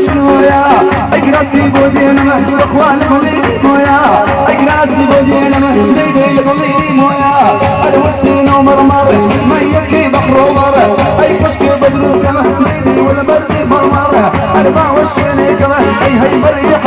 شنويا اجراسي بودينا ما اخوان بولي مويا اجراسي بودينا ما ليلي بولي مويا الوسين ومرمر ما يكي بحر ومر اي كشك بدر كما ليلي والبرد مرمر اربع وشيني كما اي هي بريح